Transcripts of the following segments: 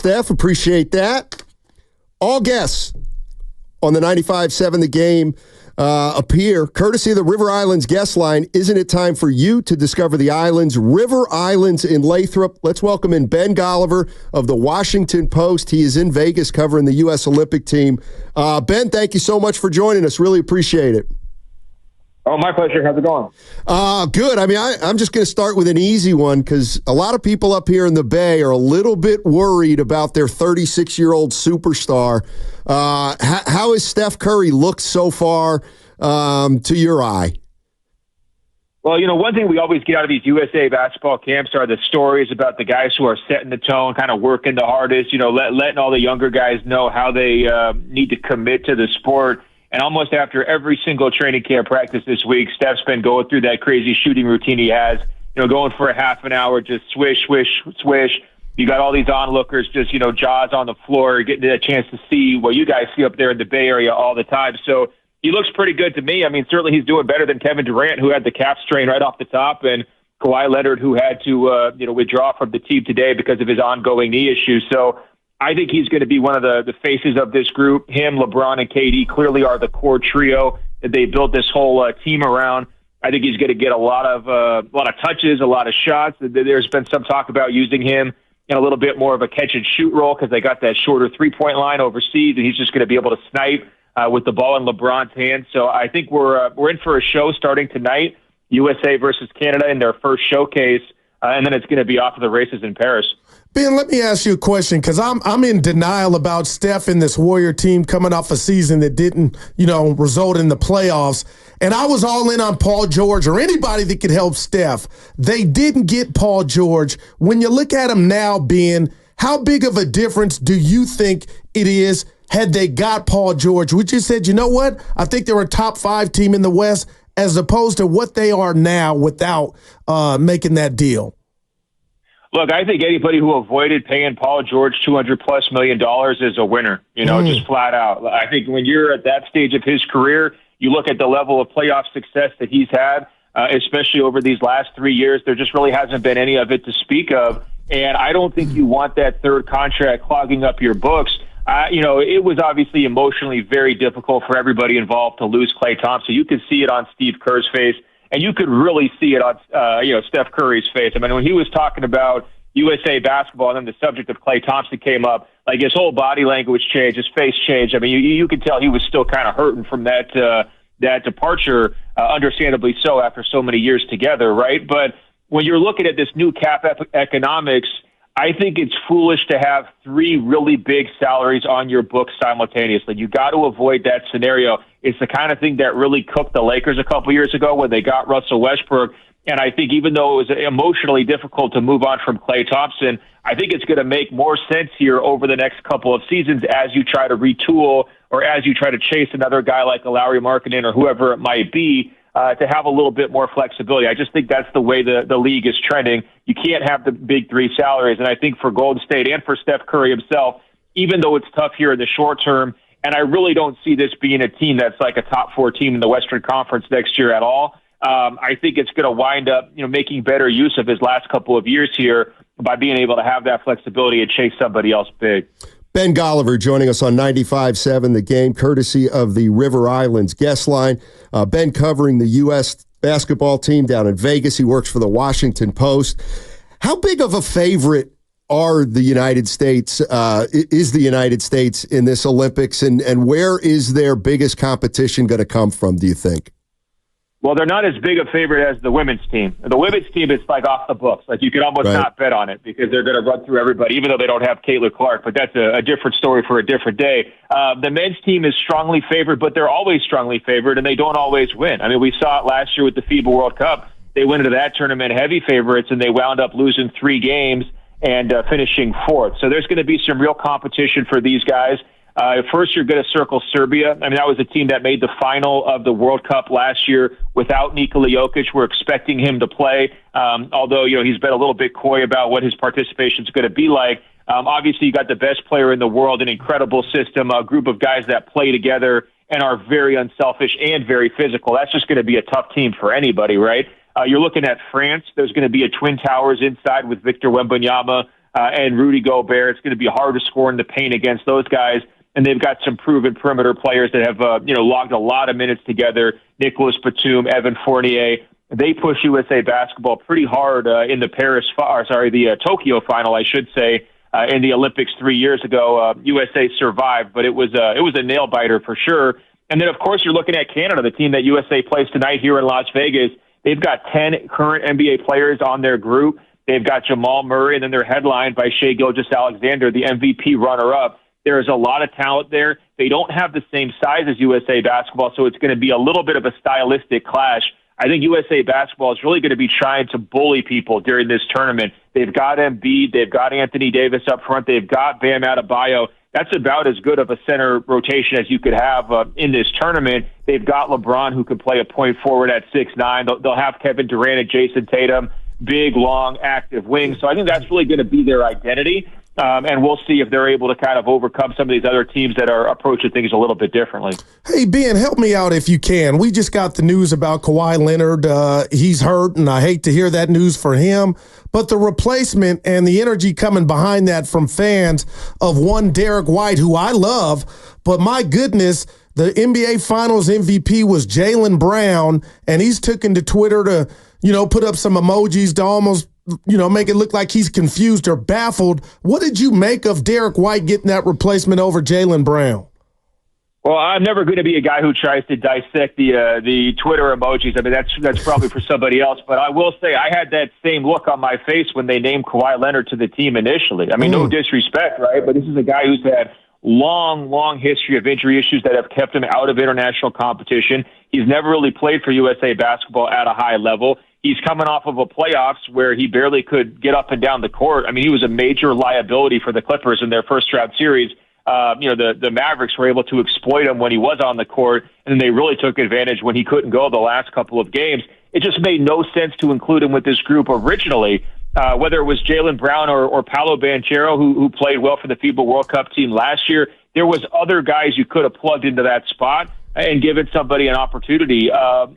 Steph, appreciate that. All guests on the 95.7 The Game appear courtesy of the River Islands guest line. Isn't it time for you to discover the islands? River Islands in Lathrop. Let's welcome in Ben Golliver of the Washington Post. He is in Vegas covering the U.S. Olympic team. Ben, thank you so much for joining us. Really appreciate it. Oh, my pleasure. How's it going? Good. I mean, I'm just going to start with an easy one because a lot of people up here in the Bay are a little bit worried about their 36-year-old superstar. How has Steph Curry looked so far to your eye? Well, one thing we always get out of these USA basketball camps are the stories about the guys who are setting the tone, kind of working the hardest, letting all the younger guys know how they need to commit to the sport. And almost after every single training camp practice this week, Steph's been going through that crazy shooting routine he has, going for a half an hour, just swish, swish, swish. You got all these onlookers just, jaws on the floor, getting a chance to see what you guys see up there in the Bay Area all the time. So he looks pretty good to me. I mean, certainly he's doing better than Kevin Durant, who had the calf strain right off the top, and Kawhi Leonard, who had to, withdraw from the team today because of his ongoing knee issues. So I think he's going to be one of the faces of this group. Him, LeBron, and KD clearly are the core trio that they built this whole team around. I think he's going to get a lot of touches, a lot of shots. There's been some talk about using him in a little bit more of a catch-and-shoot role because they got that shorter three-point line overseas, and he's just going to be able to snipe with the ball in LeBron's hands. So I think we're in for a show starting tonight, USA versus Canada in their first showcase, and then it's going to be off to the races in Paris. Ben, let me ask you a question because I'm in denial about Steph and this Warrior team coming off a season that didn't, result in the playoffs. And I was all in on Paul George or anybody that could help Steph. They didn't get Paul George. When you look at him now, Ben, how big of a difference do you think it is had they got Paul George? Which you said, you know what? I think they're a top 5 team in the West as opposed to what they are now without making that deal. Look, I think anybody who avoided paying Paul George $200+ million is a winner, just flat out. I think when you're at that stage of his career, you look at the level of playoff success that he's had, especially over these last 3 years, there just really hasn't been any of it to speak of. And I don't think you want that third contract clogging up your books. It was obviously emotionally very difficult for everybody involved to lose Klay Thompson. You could see it on Steve Kerr's face. And you could really see it on, Steph Curry's face. I mean, when he was talking about USA basketball and then the subject of Klay Thompson came up, like his whole body language changed, his face changed. I mean, you could tell he was still kind of hurting from that departure, understandably so after so many years together, right? But when you're looking at this new cap economics, I think it's foolish to have 3 really big salaries on your books simultaneously. You got to avoid that scenario. It's the kind of thing that really cooked the Lakers a couple years ago when they got Russell Westbrook. And I think even though it was emotionally difficult to move on from Klay Thompson, I think it's going to make more sense here over the next couple of seasons as you try to retool or as you try to chase another guy like a Lauri Markkanen or whoever it might be, to have a little bit more flexibility. I just think that's the way the league is trending. You can't have the big 3 salaries. And I think for Golden State and for Steph Curry himself, even though it's tough here in the short term, and I really don't see this being a team that's like a top 4 team in the Western Conference next year at all, I think it's going to wind up making better use of his last couple of years here by being able to have that flexibility and chase somebody else big. Ben Golliver joining us on 95.7 The Game, courtesy of the River Islands guest line. Ben covering the U.S. basketball team down in Vegas. He works for the Washington Post. How big of a favorite are the United States, is the United States in this Olympics, and where is their biggest competition going to come from, do you think? Well, they're not as big a favorite as the women's team. The women's team is like off the books. Like you could almost not bet on it because they're going to run through everybody, even though they don't have Caitlin Clark. But that's a different story for a different day. The men's team is strongly favored, but they're always strongly favored, and they don't always win. I mean, we saw it last year with the FIBA World Cup. They went into that tournament heavy favorites, and they wound up losing 3 games and finishing 4th. So there's going to be some real competition for these guys. First, you're going to circle Serbia. I mean, that was a team that made the final of the World Cup last year without Nikola Jokic. We're expecting him to play, although, he's been a little bit coy about what his participation is going to be like. Obviously, you got the best player in the world, an incredible system, a group of guys that play together and are very unselfish and very physical. That's just going to be a tough team for anybody, right? You're looking at France. There's going to be a Twin Towers inside with Victor Wembanyama, and Rudy Gobert. It's going to be hard to score in the paint against those guys. And they've got some proven perimeter players that have, logged a lot of minutes together. Nicholas Batum, Evan Fournier. They push USA basketball pretty hard in the Tokyo final, I should say, in the Olympics 3 years ago. USA survived, but it was a nail biter for sure. And then, of course, you're looking at Canada, the team that USA plays tonight here in Las Vegas. They've got 10 current NBA players on their group. They've got Jamal Murray, and then they're headlined by Shai Gilgeous-Alexander, the MVP runner-up. There's a lot of talent there. They don't have the same size as USA basketball, so it's going to be a little bit of a stylistic clash. I think USA basketball is really going to be trying to bully people during this tournament. They've got Embiid. They've got Anthony Davis up front. They've got Bam Adebayo. That's about as good of a center rotation as you could have in this tournament. They've got LeBron, who can play a point forward at 6'9". They'll have Kevin Durant and Jason Tatum, big, long, active wings. So I think that's really going to be their identity. And we'll see if they're able to kind of overcome some of these other teams that are approaching things a little bit differently. Hey, Ben, help me out if you can. We just got the news about Kawhi Leonard. He's hurt, and I hate to hear that news for him. But the replacement and the energy coming behind that from fans of one Derek White, who I love, but my goodness, the NBA Finals MVP was Jaylen Brown, and he's taken to Twitter to, put up some emojis to almost make it look like he's confused or baffled. What did you make of Derek White getting that replacement over Jaylen Brown? Well, I'm never going to be a guy who tries to dissect the Twitter emojis. I mean, that's probably for somebody else. But I will say I had that same look on my face when they named Kawhi Leonard to the team initially. I mean, no disrespect, right? But this is a guy who's had long history of injury issues that have kept him out of international competition. He's never really played for USA basketball at a high level. He's coming off of a playoffs where he barely could get up and down the court. I mean, he was a major liability for the Clippers in their first round series. The Mavericks were able to exploit him when he was on the court, and then they really took advantage when he couldn't go the last couple of games. It just made no sense to include him with this group originally, whether it was Jaylen Brown or Paolo Banchero, who played well for the FIBA World Cup team last year. There was other guys you could have plugged into that spot and given somebody an opportunity.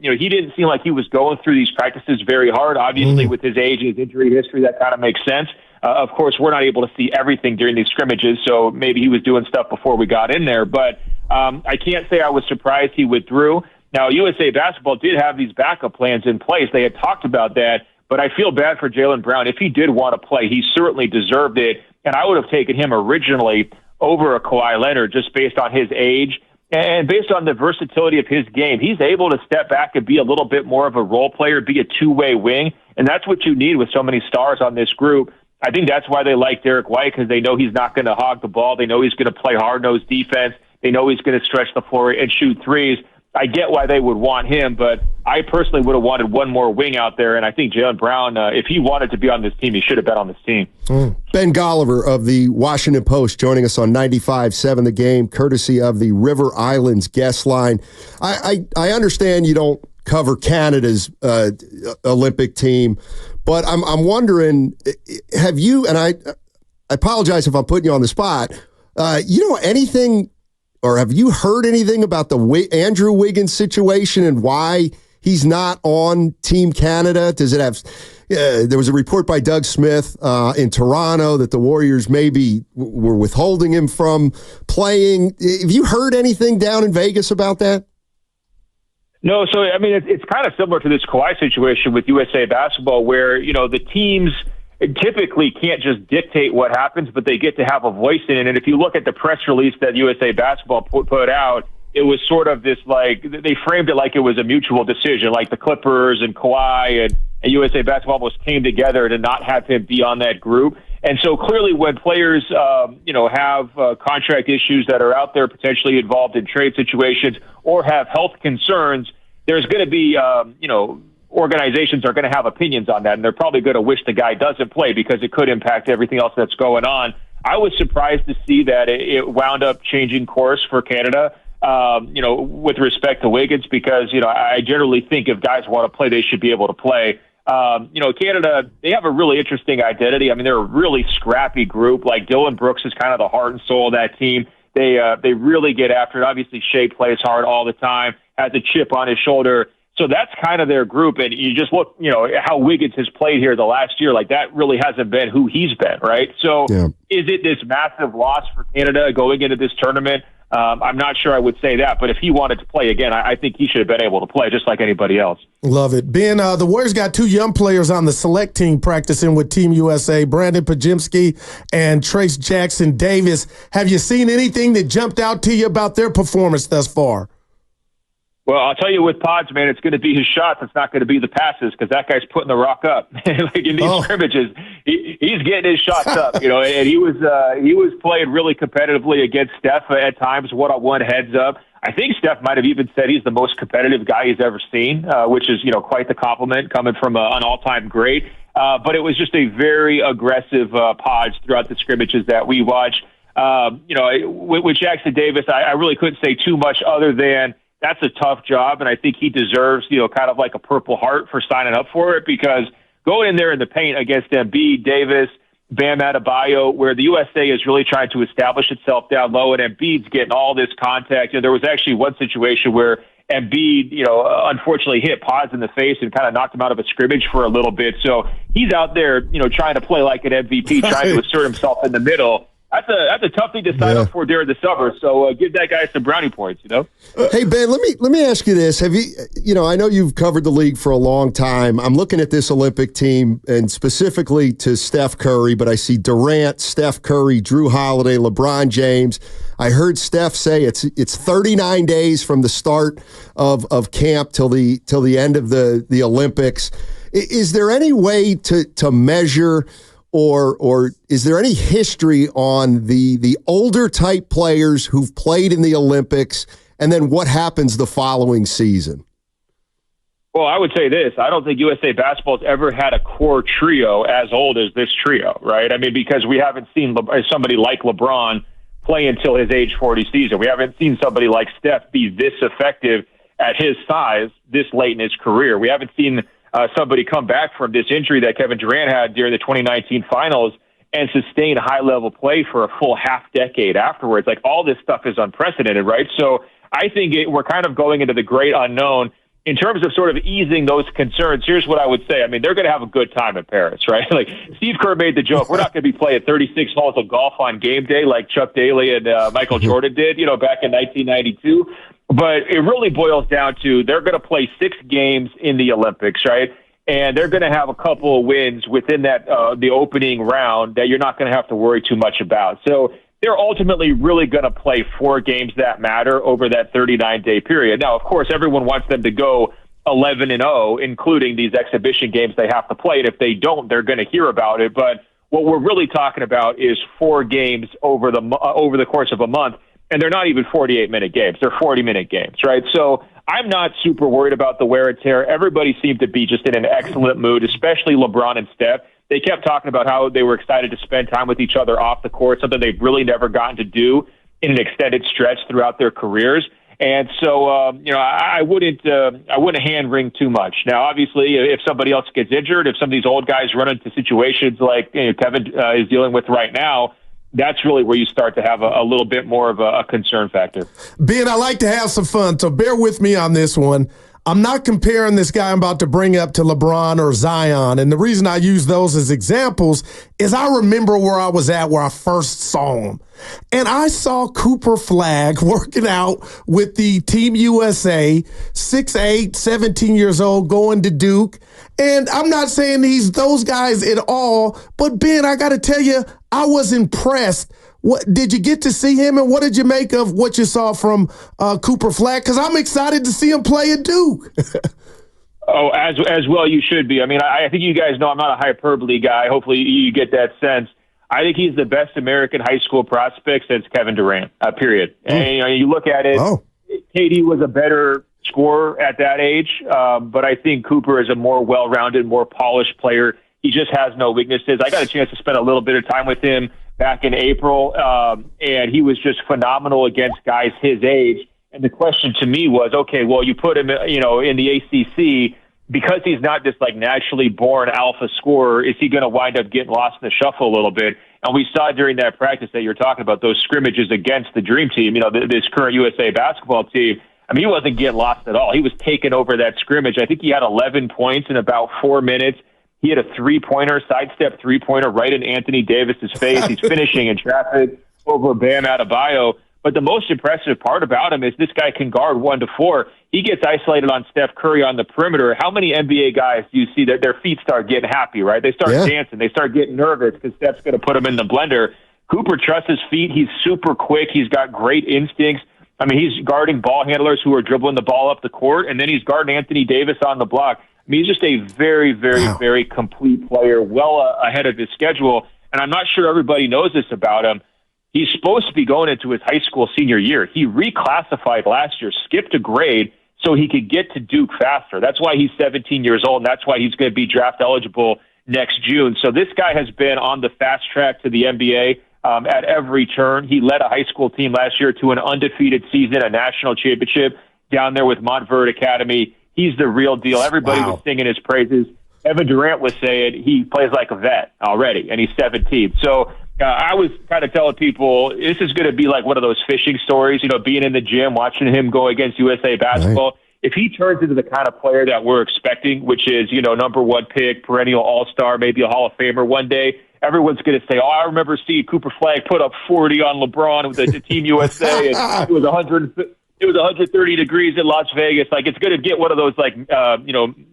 He didn't seem like he was going through these practices very hard. Obviously, with his age and his injury history, that kind of makes sense. Of course, we're not able to see everything during these scrimmages, so maybe he was doing stuff before we got in there. But I can't say I was surprised he withdrew. Now, USA Basketball did have these backup plans in place. They had talked about that, but I feel bad for Jaylen Brown. If he did want to play, he certainly deserved it, and I would have taken him originally over a Kawhi Leonard just based on his age and based on the versatility of his game. He's able to step back and be a little bit more of a role player, be a two-way wing, and that's what you need with so many stars on this group. I think that's why they like Derek White, because they know he's not going to hog the ball. They know he's going to play hard-nosed defense. They know he's going to stretch the floor and shoot threes. I get why they would want him, but I personally would have wanted one more wing out there, and I think Jaylen Brown, if he wanted to be on this team, he should have been on this team. Ben Golliver of the Washington Post joining us on 95.7 The Game, courtesy of the River Islands guest line. I understand you don't cover Canada's Olympic team, but I'm wondering, have you, and I apologize if I'm putting you on the spot, anything, or have you heard anything about the Andrew Wiggins situation and why he's not on Team Canada? Does it have, there was a report by Doug Smith in Toronto that the Warriors maybe were withholding him from playing. Have you heard anything down in Vegas about that? No, so, I mean, it's kind of similar to this Kawhi situation with USA Basketball where, the teams typically can't just dictate what happens, but they get to have a voice in it. And if you look at the press release that USA Basketball put out, it was sort of this, like, they framed it like it was a mutual decision, like the Clippers and Kawhi and USA Basketball almost came together to not have him be on that group. And so clearly when players, have contract issues that are out there potentially involved in trade situations or have health concerns, there's going to be, organizations are going to have opinions on that, and they're probably going to wish the guy doesn't play because it could impact everything else that's going on. I was surprised to see that it wound up changing course for Canada, with respect to Wiggins, because, I generally think if guys want to play, they should be able to play. Canada, they have a really interesting identity. I mean, they're a really scrappy group. Like Dylan Brooks is kind of the heart and soul of that team. They really get after it. Obviously, Shai plays hard all the time, has a chip on his shoulder. So that's kind of their group. And you just look, how Wiggins has played here the last year. Like, that really hasn't been who he's been, right? So Is it this massive loss for Canada going into this tournament? I'm not sure I would say that, but if he wanted to play again, I think he should have been able to play just like anybody else. Love it. Ben, the Warriors got two young players on the select team practicing with Team USA, Brandin Podziemski and Trace Jackson Davis. Have you seen anything that jumped out to you about their performance thus far? Well, I'll tell you with Pods, man, it's going to be his shots. It's not going to be the passes because that guy's putting the rock up. Like in these scrimmages, he's getting his shots up. And he was playing really competitively against Steph at times, one-on-one heads up. I think Steph might have even said he's the most competitive guy he's ever seen, which is quite the compliment coming from an all-time great. But it was just a very aggressive Pods throughout the scrimmages that we watched. With Jackson Davis, I really couldn't say too much other than that's a tough job, and I think he deserves, kind of like a Purple Heart for signing up for it, because going in there in the paint against Embiid, Davis, Bam Adebayo, where the USA is really trying to establish itself down low, and Embiid's getting all this contact. There was actually one situation where Embiid, unfortunately hit Pods in the face and kind of knocked him out of a scrimmage for a little bit. So he's out there, trying to play like an MVP, trying to assert himself in the middle. That's a tough thing to sign up for during the summer. So give that guy some brownie points, Hey Ben, let me ask you this: have you, I know you've covered the league for a long time. I'm looking at this Olympic team and specifically to Steph Curry, but I see Durant, Steph Curry, Drew Holiday, LeBron James. I heard Steph say it's 39 days from the start of camp till the end of the Olympics. Is there any way to measure? Or is there any history on the older type players who've played in the Olympics and then what happens the following season? Well, I would say this. I don't think USA Basketball's ever had a core trio as old as this trio, right? I mean, because we haven't seen somebody like LeBron play until his age 40 season. We haven't seen somebody like Steph be this effective at his size this late in his career. We haven't seen somebody come back from this injury that Kevin Durant had during the 2019 finals and sustain high-level play for a full half-decade afterwards. Like, all this stuff is unprecedented, right? So I think we're kind of going into the great unknown. In terms of sort of easing those concerns, here's what I would say. I mean, they're going to have a good time in Paris, right? Like, Steve Kerr made the joke, we're not going to be playing 36 holes of golf on game day like Chuck Daly and Michael Jordan did, back in 1992. But it really boils down to they're going to play 6 games in the Olympics, right? And they're going to have a couple of wins within that the opening round that you're not going to have to worry too much about. So they're ultimately really going to play 4 games that matter over that 39-day period. Now, of course, everyone wants them to go 11-0, including these exhibition games they have to play. And if they don't, they're going to hear about it. But what we're really talking about is 4 games over the course of a month. And they're not even 48-minute games. They're 40-minute games, right? So I'm not super worried about the wear and tear. Everybody seemed to be just in an excellent mood, especially LeBron and Steph. They kept talking about how they were excited to spend time with each other off the court, something they've really never gotten to do in an extended stretch throughout their careers. And so, I wouldn't hand wring too much. Now, obviously, if somebody else gets injured, if some of these old guys run into situations like Kevin is dealing with right now, that's really where you start to have a little bit more of a concern factor. Ben, I like to have some fun, so bear with me on this one. I'm not comparing this guy I'm about to bring up to LeBron or Zion, and the reason I use those as examples is I remember where I was at where I first saw him. And I saw Cooper Flagg working out with the Team USA, 6'8", 17 years old, going to Duke. And I'm not saying he's those guys at all, but Ben, I got to tell you, I was impressed. What did you get to see him, and what did you make of what you saw from Cooper Flagg? Because I'm excited to see him play at Duke. Oh, as well you should be. I mean, I think you guys know I'm not a hyperbole guy. Hopefully you get that sense. I think he's the best American high school prospect since Kevin Durant, period. And you look at it, KD was a better scorer at that age, but I think Cooper is a more well-rounded, more polished player. He just has no weaknesses. I got a chance to spend a little bit of time with him back in April, and he was just phenomenal against guys his age. And the question to me was, okay, well, you put him, in the ACC, because he's not this like naturally born alpha scorer, is he going to wind up getting lost in the shuffle a little bit? And we saw during that practice that you're talking about, those scrimmages against the Dream Team, this current USA basketball team. I mean, he wasn't getting lost at all. He was taking over that scrimmage. I think he had 11 points in about 4 minutes. He had a three-pointer, sidestep three-pointer right in Anthony Davis's face. He's finishing in traffic over Bam Adebayo. But the most impressive part about him is this guy can guard 1 to 4. He gets isolated on Steph Curry on the perimeter. How many NBA guys do you see that their feet start getting happy, right? They start dancing. They start getting nervous because Steph's going to put them in the blender. Cooper trusts his feet. He's super quick. He's got great instincts. I mean, he's guarding ball handlers who are dribbling the ball up the court, and then he's guarding Anthony Davis on the block. I mean, he's just a very, very, very complete player, well ahead of his schedule. And I'm not sure everybody knows this about him. He's supposed to be going into his high school senior year. He reclassified last year, skipped a grade so he could get to Duke faster. That's why he's 17 years old, and that's why he's going to be draft eligible next June. So this guy has been on the fast track to the NBA at every turn. He led a high school team last year to an undefeated season, a national championship down there with Montverde Academy. He's the real deal. Everybody was singing his praises. Evan Durant was saying he plays like a vet already, and he's 17. So I was kind of telling people this is going to be like one of those fishing stories, you know, being in the gym, watching him go against USA basketball. Right. If he turns into the kind of player that we're expecting, which is, you know, number 1 pick, perennial all-star, maybe a Hall of Famer one day, everyone's going to say, oh, I remember seeing Cooper Flagg put up 40 on LeBron with the Team USA. And it was 130 degrees in Las Vegas. Like, it's going to get one of those, like,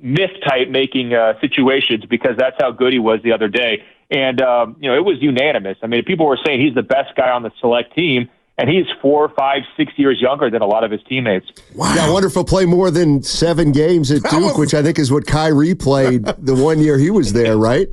myth-type making situations because that's how good he was the other day. And, it was unanimous. I mean, people were saying he's the best guy on the select team, and he's 4, 5, 6 years younger than a lot of his teammates. Wow. Yeah, I wonder if he'll play more than 7 games at Duke, which I think is what Kyrie played the 1 year he was there, right?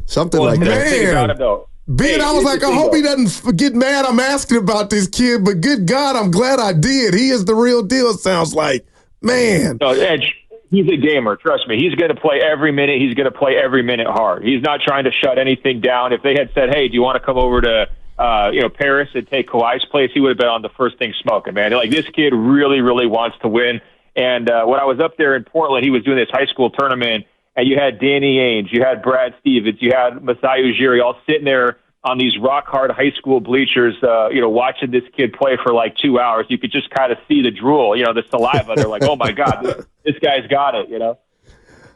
Something like that. Ben, I was like, I hope he doesn't get mad I'm asking about this kid, but good God, I'm glad I did. He is the real deal, it sounds like. Man. No, Edge, he's a gamer. Trust me. He's going to play every minute. He's going to play every minute hard. He's not trying to shut anything down. If they had said, hey, do you want to come over to Paris and take Kawhi's place, he would have been on the first thing smoking, man. Like, this kid really, really wants to win. And when I was up there in Portland, he was doing this high school tournament, and you had Danny Ainge, you had Brad Stevens, you had Masai Ujiri all sitting there on these rock-hard high school bleachers, watching this kid play for like 2 hours. You could just kind of see the drool, the saliva. They're like, oh, my God, this guy's got it,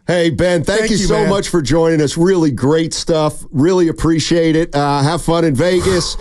Hey, Ben, thank you so much for joining us. Really great stuff. Really appreciate it. Have fun in Vegas.